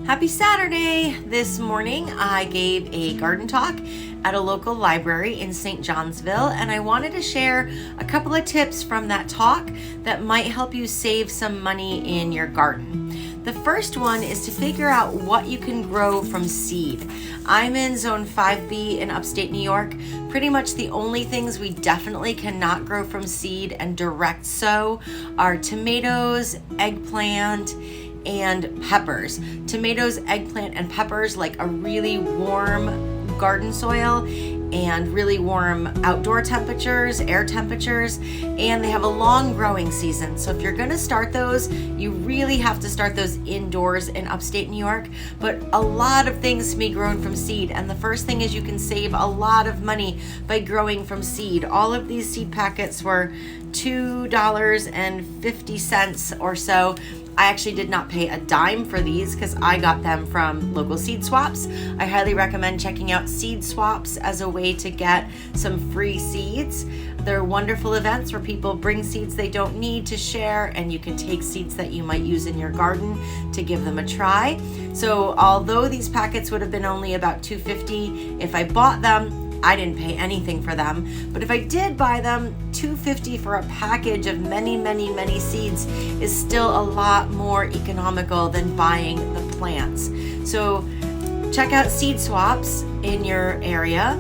Happy Saturday! This morning I gave a garden talk at a local library in St. Johnsville, and I wanted to share a couple of tips from that talk that might help you save some money in your garden. The first one is to figure out what you can grow from seed. I'm in Zone 5B in upstate New York. Pretty much the only things we definitely cannot grow from seed and direct sow are tomatoes, eggplant, and peppers. Tomatoes, eggplant, and peppers like a really warm garden soil and really warm outdoor temperatures, air temperatures, and they have a long growing season. So if you're gonna start those, you really have to start those indoors in upstate New York. But a lot of things can be grown from seed, and the first thing is you can save a lot of money by growing from seed. All of these seed packets were $2.50 or so. I actually did not pay a dime for these because I got them from local seed swaps. I highly recommend checking out seed swaps as a way to get some free seeds. They're wonderful events where people bring seeds they don't need to share, and you can take seeds that you might use in your garden to give them a try. So although these packets would have been only about $2.50, if I bought them, I didn't pay anything for them. But if I did buy them, $2.50 for a package of many seeds is still a lot more economical than buying the plants. So check out seed swaps in your area.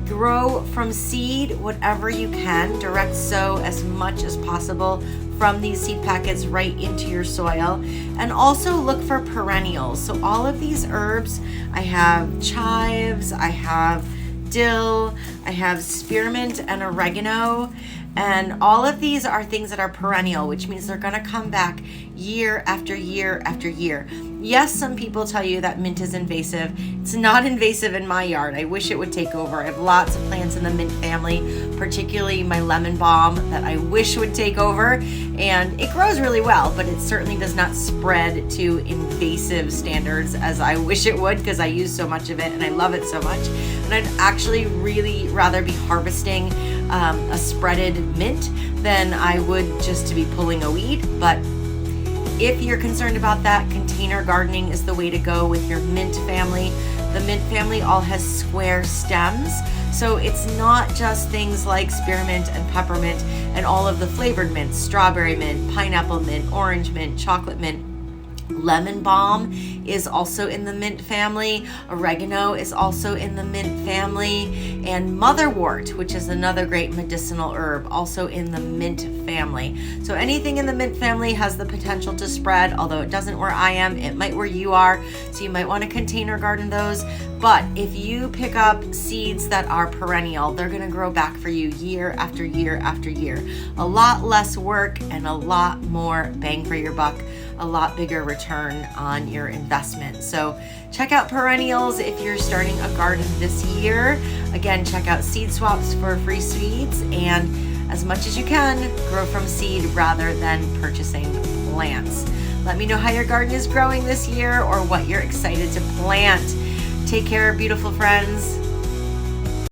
Grow from seed whatever you can. Direct sow as much as possible from these seed packets right into your soil. And also look for perennials. So all of these herbs, I have chives, I have dill, I have spearmint and oregano, and all of these are things that are perennial, which means they're gonna come back year after year after year. Yes, some people tell you that mint is invasive. It's not invasive in my yard. I wish it would take over. I have lots of plants in the mint family, particularly my lemon balm that I wish would take over, and it grows really well, but it certainly does not spread to invasive standards as I wish it would, because I use so much of it and I love it so much. And I'd actually really rather be harvesting a spreaded mint than I would just to be pulling a weed. But if you're concerned about that, container gardening is the way to go with your mint family. The mint family all has square stems, so it's not just things like spearmint and peppermint and all of the flavored mints, strawberry mint, pineapple mint, orange mint, chocolate mint. Lemon balm is also in the mint family. Oregano is also in the mint family. And motherwort, which is another great medicinal herb, also in the mint family. So anything in the mint family has the potential to spread, although it doesn't where I am. It might where you are. So you might want to container garden those. But if you pick up seeds that are perennial, they're going to grow back for you year after year after year. A lot less work and a lot more bang for your buck. A lot bigger return on your investment. So check out perennials if you're starting a garden this year. Again, check out seed swaps for free seeds, and as much as you can, grow from seed rather than purchasing plants. Let me know how your garden is growing this year or what you're excited to plant. Take care, beautiful friends.